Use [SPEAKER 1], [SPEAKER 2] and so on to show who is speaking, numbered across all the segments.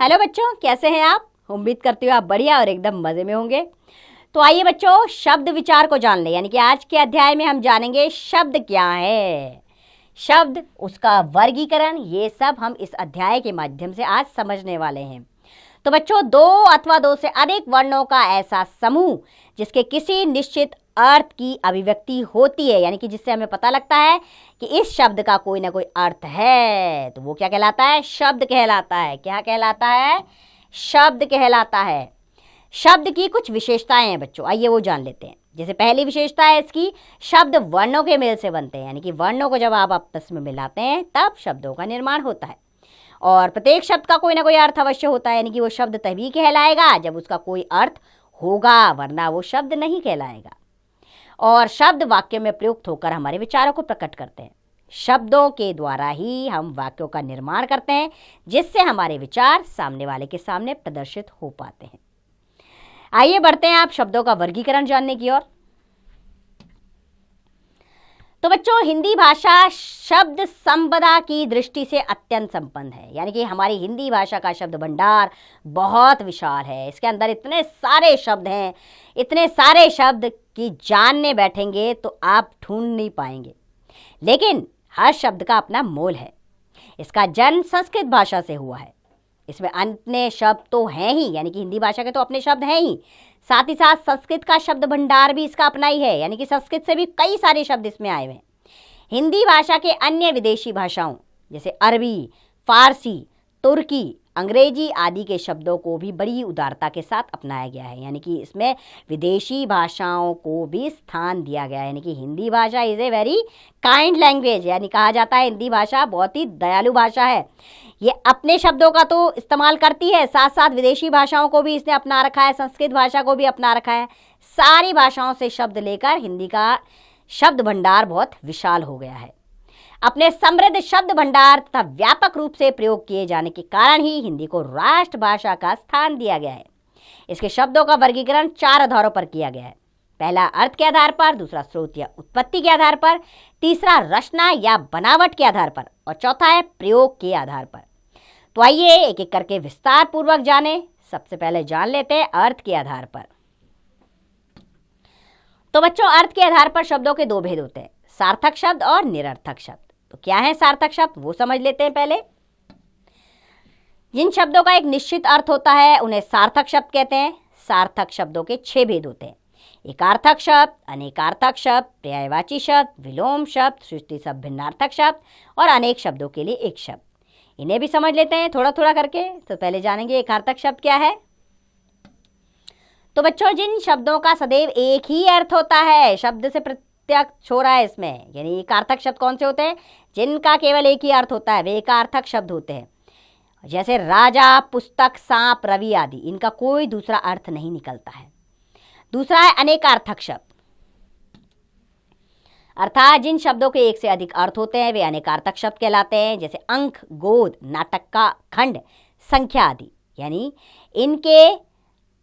[SPEAKER 1] Hello बच्चों, कैसे हैं आप? उम्मीद करती हूँ आप बढ़िया और एकदम मजे में होंगे। तो आइए बच्चों, शब्द विचार को जान ले, यानी कि आज के अध्याय में हम जानेंगे शब्द क्या है, शब्द, उसका वर्गीकरण, ये सब हम इस अध्याय के माध्यम से आज समझने वाले हैं। तो बच्चों, दो अथवा दो से अधिक वर्णों का ऐसा समूह जिसके किसी निश्चित अर्थ की अभिव्यक्ति होती है, यानी कि जिससे हमें पता लगता है कि इस शब्द का कोई ना कोई अर्थ है, तो वो क्या कहलाता है? शब्द कहलाता है। क्या कहलाता है? शब्द कहलाता है। शब्द की कुछ विशेषताएं हैं बच्चों, आइए वो जान लेते हैं। जैसे पहली विशेषता है इसकी, शब्द वर्णों के मेल से बनते हैं, यानी कि वर्णों को जब आप आपस में मिलाते हैं तब शब्दों का निर्माण होता है। और प्रत्येक शब्द का कोई ना कोई अर्थ अवश्य होता है, यानी कि वो शब्द तभी कहलाएगा जब उसका कोई अर्थ होगा, वरना वो शब्द नहीं कहलाएगा। और शब्द वाक्य में प्रयुक्त होकर हमारे विचारों को प्रकट करते हैं। शब्दों के द्वारा ही हम वाक्यों का निर्माण करते हैं, जिससे हमारे विचार सामने वाले के सामने प्रदर्शित हो पाते हैं। आइए बढ़ते हैं आप शब्दों का वर्गीकरण जानने की ओर। तो बच्चों, हिंदी भाषा शब्द संपदा की दृष्टि से अत्यंत संपन्न है, यानी कि हमारी हिंदी भाषा का शब्द भंडार बहुत विशाल है। इसके अंदर इतने सारे शब्द हैं, इतने सारे शब्द कि जानने बैठेंगे तो आप ढूंढ नहीं पाएंगे। लेकिन हर शब्द का अपना मोल है। इसका जन्म संस्कृत भाषा से हुआ है। इसमें अन्य शब्द तो हैं ही, यानी कि हिंदी भाषा के तो अपने शब्द हैं ही, साथ ही साथ संस्कृत का शब्द भंडार भी इसका अपना ही है, यानी कि संस्कृत से भी कई सारे शब्द इसमें आए हुए हैं। हिंदी भाषा के अन्य विदेशी भाषाओं जैसे अरबी, फारसी, तुर्की, अंग्रेजी आदि के शब्दों को भी बड़ी उदारता के साथ अपनाया गया है, यानी कि इसमें विदेशी भाषाओं को भी स्थान दिया गया है। यानी कि हिंदी भाषा is a very kind language, यानी कहा जाता है हिंदी भाषा बहुत ही दयालु भाषा है। ये अपने शब्दों का तो इस्तेमाल करती है, साथ साथ विदेशी भाषाओं को भी इसने अपना रखा है, संस्कृत भाषा को भी अपना रखा है। सारी भाषाओं से शब्द लेकर हिंदी का शब्द भंडार बहुत विशाल हो गया है। अपने समृद्ध शब्द भंडार तथा व्यापक रूप से प्रयोग किए जाने के कारण ही हिंदी को राष्ट्रभाषा का स्थान दिया गया है। इसके शब्दों का वर्गीकरण 4 आधारों पर किया गया है। पहला अर्थ के आधार पर, दूसरा स्रोत या उत्पत्ति के आधार पर, तीसरा रचना या बनावट के आधार पर, और चौथा है प्रयोग के आधार पर। तो आइए एक एक करके विस्तार पूर्वक जाने। सबसे पहले जान लेते हैं अर्थ के आधार पर। तो बच्चों, अर्थ के आधार पर शब्दों के 2 भेद होते हैं, सार्थक शब्द और निरर्थक शब्द। तो क्या है सार्थक शब्द, वो समझ लेते हैं पहले। जिन शब्दों का एक निश्चित अर्थ होता है उन्हें सार्थक शब्द कहते हैं। सार्थक शब्दों के 6 भेद होते हैं, एकार्थक शब्द, अनेकार्थक शब्द, पर्यायवाची शब्द, विलोम शब्द, सृष्टि शब्द, भिन्नार्थक शब्द और अनेक शब्दों के लिए एक शब्द। इन्हें भी समझ लेते हैं थोड़ा थोड़ा करके। तो पहले जानेंगे एकार्थक शब्द क्या है। तो बच्चों, जिन शब्दों का सदैव एक ही अर्थ होता है, शब्द से प्रत्यक्ष हो रहा है इसमें, यानी एकार्थक शब्द कौन से होते हैं? जिनका केवल एक ही अर्थ होता है, वे एकार्थक शब्द होते हैं। जैसे राजा, पुस्तक, सांप, रवि आदि, इनका कोई दूसरा अर्थ नहीं निकलता है। दूसरा है अनेकार्थक शब्द, अर्थात जिन शब्दों के एक से अधिक अर्थ होते हैं वे अनेकार्थक शब्द कहलाते हैं। जैसे अंक, गोद, नाटक का खंड, संख्या आदि, यानी इनके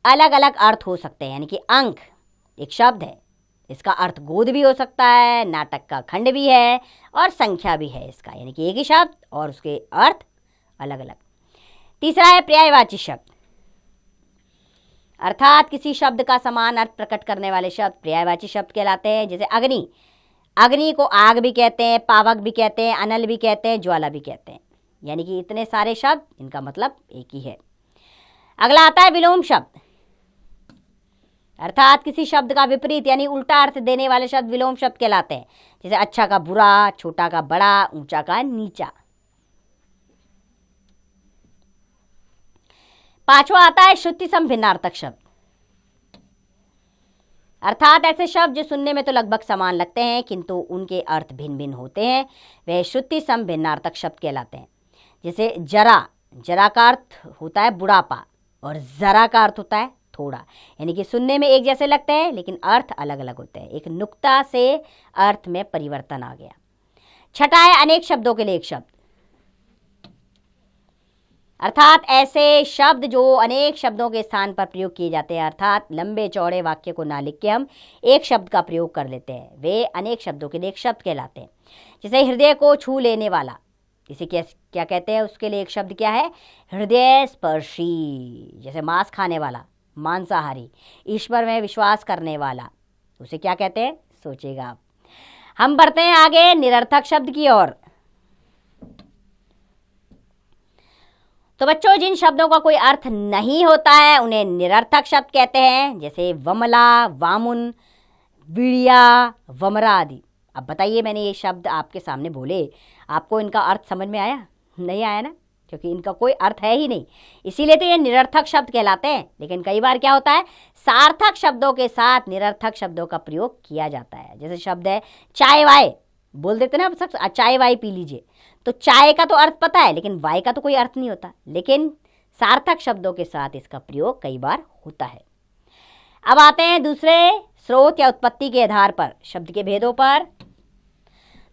[SPEAKER 1] अलग अलग अर्थ हो सकते हैं। यानी कि अंक एक शब्द है, इसका अर्थ गोद भी हो सकता है, नाटक का खंड भी है और संख्या भी है इसका, यानी कि एक ही शब्द और उसके अर्थ अलग अलग। तीसरा है पर्यायवाची शब्द, अर्थात किसी शब्द का समान अर्थ प्रकट करने वाले शब्द पर्यायवाची शब्द कहलाते हैं। जैसे अग्नि, अग्नि को आग भी कहते हैं, पावक भी कहते हैं, अनल भी कहते हैं, ज्वाला भी कहते हैं, यानी कि इतने सारे शब्द, इनका मतलब एक ही है। अगला आता है विलोम शब्द, अर्थात किसी शब्द का विपरीत यानी उल्टा अर्थ देने वाले शब्द विलोम शब्द कहलाते हैं। जैसे अच्छा का बुरा, छोटा का बड़ा, ऊंचा का नीचा। पांचवा आता है श्रुति सम भिन्नार्थक शब्द, अर्थात ऐसे शब्द जो सुनने में तो लगभग समान लगते हैं किंतु उनके अर्थ भिन्न भिन्न होते हैं, वह श्रुति सम भिन्नार्थक शब्द कहलाते हैं। जैसे जरा, जरा का अर्थ होता है बुढ़ापा और जरा का अर्थ होता है थोड़ा, यानी कि सुनने में एक जैसे लगते हैं लेकिन अर्थ अलग अलग होते हैं। एक नुक्ता से अर्थ में परिवर्तन आ गया। छठा है अनेक शब्दों के लिए एक शब्द, अर्थात ऐसे शब्द जो अनेक शब्दों के स्थान पर प्रयोग किए जाते हैं, अर्थात लंबे चौड़े वाक्य को ना लिख के हम एक शब्द का प्रयोग कर लेते हैं, वे अनेक शब्दों के लिए एक शब्द कहलाते हैं। जैसे हृदय को छू लेने वाला, इसे क्या कहते हैं उसके लिए? एक शब्द क्या है? हृदय स्पर्शी। जैसे मांस खाने वाला, मांसाहारी। ईश्वर में विश्वास करने वाला, उसे क्या कहते हैं? सोचेगा आप। हम बढ़ते हैं आगे निरर्थक शब्द की ओर। तो बच्चों, जिन शब्दों का कोई अर्थ नहीं होता है उन्हें निरर्थक शब्द कहते हैं, जैसे वमला, वामुन, विड़िया, वमरा आदि। अब बताइए, मैंने ये शब्द आपके सामने बोले, आपको इनका अर्थ समझ में आया? नहीं आया ना, क्योंकि इनका कोई अर्थ है ही नहीं, इसीलिए तो ये निरर्थक शब्द कहलाते हैं। लेकिन कई बार क्या होता है, सार्थक शब्दों के साथ निरर्थक शब्दों का प्रयोग किया जाता है। जैसे शब्द है चाय वाय, बोल देते ना सब चाय वाय पी लीजिए, तो चाय का तो अर्थ पता है लेकिन वाय का तो कोई अर्थ नहीं होता, लेकिन सार्थक शब्दों के साथ इसका प्रयोग कई बार होता है। अब आते हैं दूसरे स्रोत या उत्पत्ति के आधार पर शब्द के भेदों पर।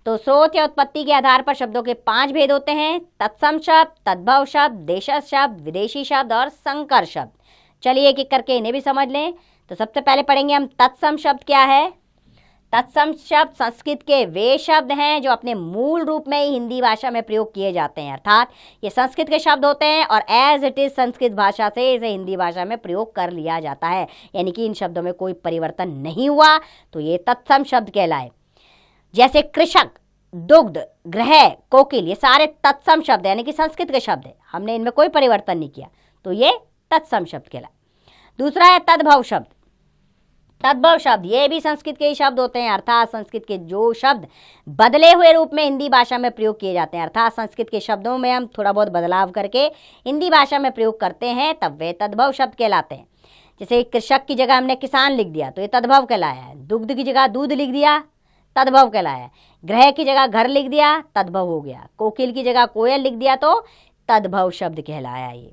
[SPEAKER 1] तो स्रोत या उत्पत्ति के आधार पर शब्दों के 5 भेद होते हैं: तत्सम शब्द, तद्भव शब्द, देशज शब्द, विदेशी शब्द और संकर शब्द। चलिए एक एक करके इन्हें भी समझ लें। तो सबसे पहले पढ़ेंगे हम तत्सम शब्द क्या है। तत्सम शब्द संस्कृत के वे शब्द हैं जो अपने मूल रूप में ही हिंदी भाषा में प्रयोग किए जाते हैं, अर्थात ये संस्कृत के शब्द होते हैं और एज इट इज संस्कृत भाषा से इसे हिंदी भाषा में प्रयोग कर लिया जाता है, यानी कि इन शब्दों में कोई परिवर्तन नहीं हुआ, तो ये तत्सम शब्द कहलाए। जैसे कृषक, दुग्ध, गृह, कोकिल, ये सारे तत्सम शब्द यानी कि संस्कृत के शब्द है, हमने इनमें कोई परिवर्तन नहीं किया, तो ये तत्सम शब्द कहलाए। दूसरा है तद्भव शब्द। तद्भव शब्द ये भी संस्कृत के ही शब्द होते हैं, अर्थात संस्कृत के जो शब्द बदले हुए रूप में हिंदी भाषा में प्रयोग किए जाते हैं, अर्थात संस्कृत के शब्दों में हम थोड़ा बहुत बदलाव करके हिंदी भाषा में प्रयोग करते हैं, तब वे तद्भव शब्द कहलाते हैं। जैसे कृषक की जगह हमने किसान लिख दिया तो ये तद्भव कहलाया है, दुग्ध की जगह दूध लिख दिया तद्भव कहलाया है, गृह की जगह घर लिख दिया तद्भव हो गया, कोकिल की जगह कोयल लिख दिया तो तद्भव शब्द कहलाया ये।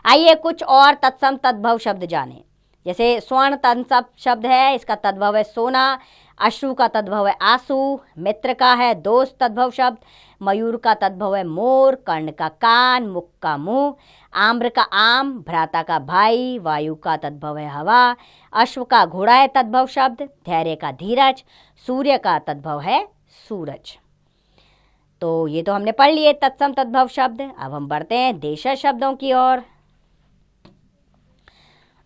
[SPEAKER 1] आइए कुछ और तत्सम तद्भव शब्द जानें। जैसे स्वर्ण तत्सम शब्द है, इसका तद्भव है सोना। अश्रु का तद्भव है आंसू। मित्र का है दोस्त तद्भव शब्द। मयूर का तद्भव है मोर। कर्ण का कान, मुख का मुंह। आम्र का आम, भ्राता का भाई। वायु का तद्भव है हवा। अश्व का घोड़ा है तद्भव शब्द। धैर्य का धीरज। सूर्य का तद्भव है सूरज। तो ये तो हमने पढ़ लिए तत्सम तद्भव शब्द। अब हम बढ़ते हैं देशज शब्दों की ओर।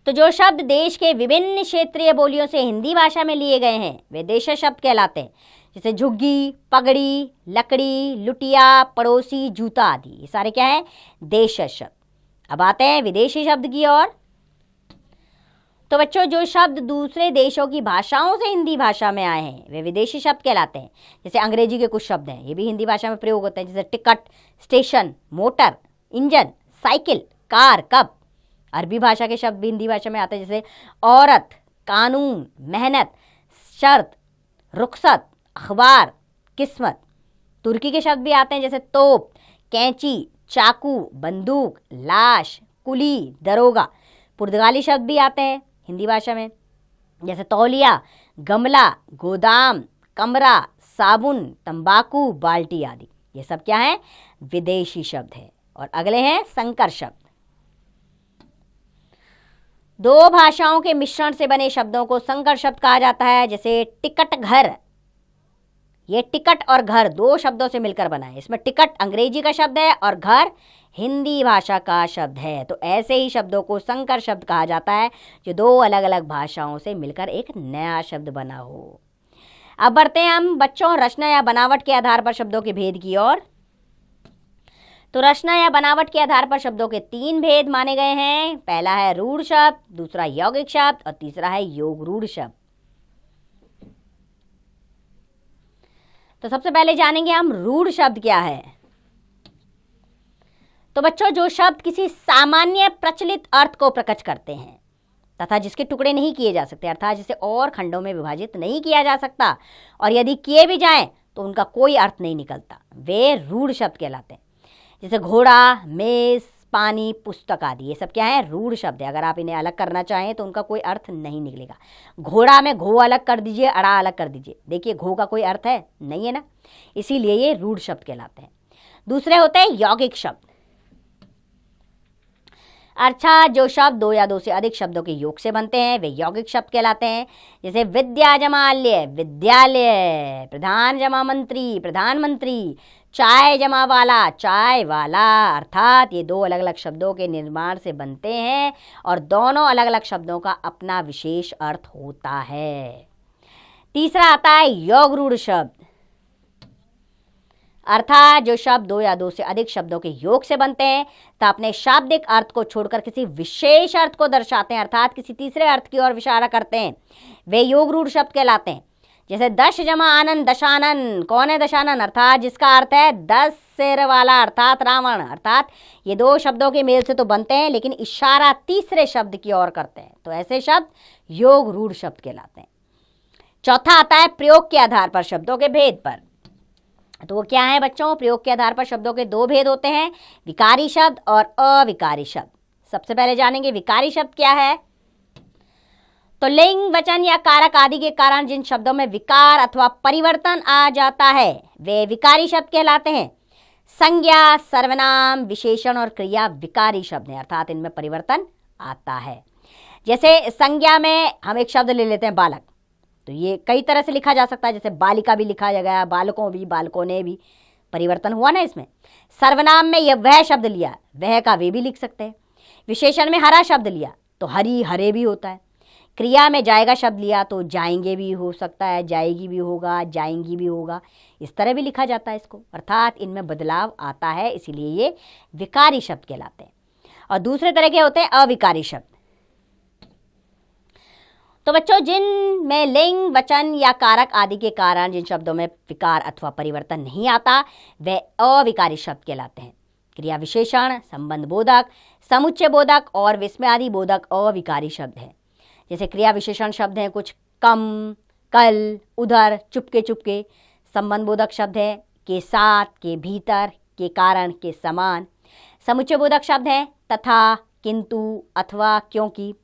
[SPEAKER 1] तो जो शब्द देश के विभिन्न क्षेत्रीय बोलियों से हिंदी भाषा में लिए गए हैं वे देशज शब्द कहलाते हैं। जैसे झुग्गी, पगड़ी, लकड़ी, लुटिया, पड़ोसी, जूता आदि, ये सारे क्या है? देशज शब्द। अब आते हैं विदेशी शब्द की ओर। तो बच्चों, जो शब्द दूसरे देशों की भाषाओं से हिंदी भाषा में आए हैं वे विदेशी शब्द कहलाते हैं। जैसे अंग्रेजी के कुछ शब्द हैं, ये भी हिंदी भाषा में प्रयोग होते हैं, जैसे ticket, station, motor, engine, cycle, car, cup. अरबी भाषा के शब्द भी हिंदी भाषा में आते हैं, जैसे औरत, कानून, मेहनत, शर्त, रुखसत, अखबार, किस्मत। तुर्की के शब्द भी आते हैं, जैसे तोप, कैंची, चाकू, बंदूक, लाश, कुली, दरोगा। पुर्तगाली शब्द भी आते हैं हिंदी भाषा में, जैसे तौलिया, गमला, गोदाम, कमरा, साबुन, तंबाकू, बाल्टी आदि। ये सब क्या है? विदेशी शब्द है। और अगले हैं संकर शब्द। दो भाषाओं के मिश्रण से बने शब्दों को संकर शब्द कहा जाता है। जैसे टिकट घर, ये टिकट और घर दो शब्दों से मिलकर बना है। इसमें टिकट अंग्रेजी का शब्द है और घर हिंदी भाषा का शब्द है। तो ऐसे ही शब्दों को संकर शब्द कहा जाता है जो दो अलग अलग भाषाओं से मिलकर एक नया शब्द बना हो। अब बढ़ते हैं हम बच्चों रचना या बनावट के आधार पर शब्दों के भेद की ओर। तो रचना या बनावट के आधार पर शब्दों के 3 भेद माने गए हैं। पहला है रूढ़ शब्द, दूसरा यौगिक शब्द और तीसरा है योग रूढ़ शब्द। तो सबसे पहले जानेंगे हम रूढ़ शब्द क्या है। तो बच्चों, जो शब्द किसी सामान्य प्रचलित अर्थ को प्रकट करते हैं तथा जिसके टुकड़े नहीं किए जा सकते, अर्थात जिसे और खंडों में विभाजित नहीं किया जा सकता, और यदि किए भी जाएं तो उनका कोई अर्थ नहीं निकलता, वे रूढ़ शब्द कहलाते हैं। जैसे घोड़ा, मेज, पानी, पुस्तक आदि, ये सब क्या है? रूढ़ शब्द है। अगर आप इन्हें अलग करना चाहें तो उनका कोई अर्थ नहीं निकलेगा। घोड़ा में घो अलग कर दीजिए, अड़ा अलग कर दीजिए, देखिए घो का कोई अर्थ है नहीं है ना, इसीलिए ये रूढ़ शब्द कहलाते हैं। दूसरे होते हैं यौगिक शब्द, अर्थात जो शब्द 2 या 2 से अधिक शब्दों के योग से बनते हैं वे यौगिक शब्द कहलाते हैं। जैसे विद्या जमा आल्य, विद्यालय, प्रधान जमा मंत्री, प्रधानमंत्री, चाय जमा वाला, चाय वाला, अर्थात ये दो अलग अलग शब्दों के निर्माण से बनते हैं और दोनों अलग अलग शब्दों का अपना विशेष अर्थ होता है। तीसरा आता है योग रूढ़ शब्द, अर्थात जो शब्द दो या दो से अधिक शब्दों के योग से बनते हैं तो अपने शाब्दिक अर्थ को छोड़कर किसी विशेष अर्थ को दर्शाते हैं, अर्थात किसी तीसरे अर्थ की ओर इशारा करते हैं, वे योग रूढ़ शब्द कहलाते हैं। जैसे दश जमा आनंद, दशानन। कौन है दशानन? अर्थात जिसका अर्थ है 10 सिर वाला, अर्थात रावण। अर्थात ये दो शब्दों के मेल से तो बनते हैं लेकिन इशारा तीसरे शब्द की ओर करते हैं, तो ऐसे शब्द योग रूढ़ शब्द कहलाते हैं। चौथा आता है प्रयोग के आधार पर शब्दों के भेद पर। तो वो क्या है बच्चों? प्रयोग के आधार पर शब्दों के दो भेद होते हैं, विकारी शब्द और अविकारी शब्द। सबसे पहले जानेंगे विकारी शब्द क्या है। तो लिंग, वचन या कारक आदि के कारण जिन शब्दों में विकार अथवा परिवर्तन आ जाता है वे विकारी शब्द कहलाते हैं। संज्ञा, सर्वनाम, विशेषण और क्रिया विकारी शब्द हैं, अर्थात इनमें परिवर्तन आता है। जैसे संज्ञा में हम एक शब्द ले लेते हैं बालक, तो ये कई तरह से लिखा जा सकता है, जैसे बालिका भी लिखा गया, बालकों भी, बालकों ने भी, परिवर्तन हुआ ना इसमें। सर्वनाम में यह वह शब्द लिया, वह का वे भी लिख सकते हैं। विशेषण में हरा शब्द लिया तो हरी, हरे भी होता है। क्रिया में जाएगा शब्द लिया तो जाएंगे भी हो सकता है, जाएगी भी होगा, जाएंगी भी होगा, इस तरह भी लिखा जाता है इसको, अर्थात इनमें बदलाव आता है, इसीलिए ये विकारी शब्द कहलाते हैं। और दूसरे तरह के होते हैं अविकारी शब्द। तो बच्चों जिनमें लिंग, वचन या कारक आदि के कारण जिन शब्दों में विकार अथवा परिवर्तन नहीं आता वे अविकारी शब्द कहलाते हैं। क्रिया विशेषण, संबंध बोधक, समुच्चय बोधक और विस्मय आदि बोधक अविकारी शब्द हैं। जैसे क्रिया विशेषण शब्द हैं कुछ कम, कल, उधर, चुपके चुपके। संबंध बोधक शब्द है के साथ, के भीतर, के कारण, के समान। समुच्चय बोधक शब्द हैं तथा, किंतु, अथवा, क्योंकि।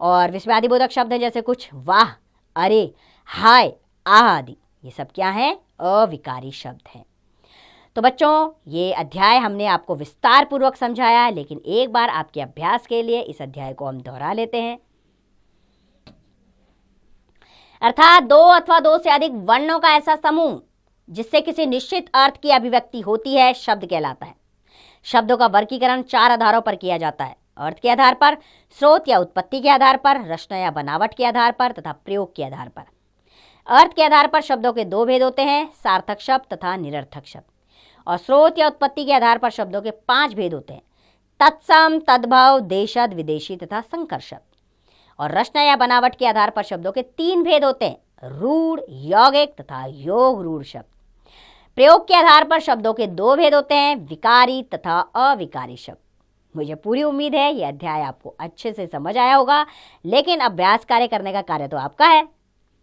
[SPEAKER 1] और विस्मयादि बोधक शब्द हैं जैसे कुछ वाह, अरे, हाय, आह आदि। ये सब क्या हैं? अविकारी शब्द हैं। तो बच्चों ये अध्याय हमने आपको विस्तार पूर्वक समझाया, लेकिन एक बार आपके अभ्यास के लिए इस अध्याय को हम दोहरा लेते हैं। अर्थात दो अथवा दो से अधिक वर्णों का ऐसा समूह जिससे किसी निश्चित अर्थ की अभिव्यक्ति होती है शब्द कहलाता है। शब्दों का वर्गीकरण 4 आधारों पर किया जाता है, अर्थ के आधार पर, स्रोत या उत्पत्ति के आधार पर, रचना या बनावट के आधार पर तथा प्रयोग के आधार पर। अर्थ के आधार पर शब्दों के 2 भेद होते हैं, सार्थक शब्द तथा निरर्थक शब्द। और स्रोत या उत्पत्ति के आधार पर शब्दों के 5 भेद होते हैं, तत्सम, तद्भव, देशद, विदेशी तथा संकर शब्द। और रचना या बनावट के आधार पर शब्दों के 3 भेद होते हैं, रूढ़, यौगिक तथा योग रूढ़ शब्द। प्रयोग के आधार पर शब्दों के 2 भेद होते हैं, विकारी तथा अविकारी शब्द। मुझे पूरी उम्मीद है यह अध्याय आपको अच्छे से समझ आया होगा, लेकिन अभ्यास कार्य करने का कार्य तो आपका है।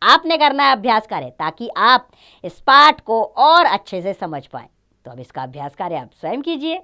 [SPEAKER 1] आपने करना है अभ्यास कार्य ताकि आप इस पाठ को और अच्छे से समझ पाएं। तो अब इसका अभ्यास कार्य आप स्वयं कीजिए।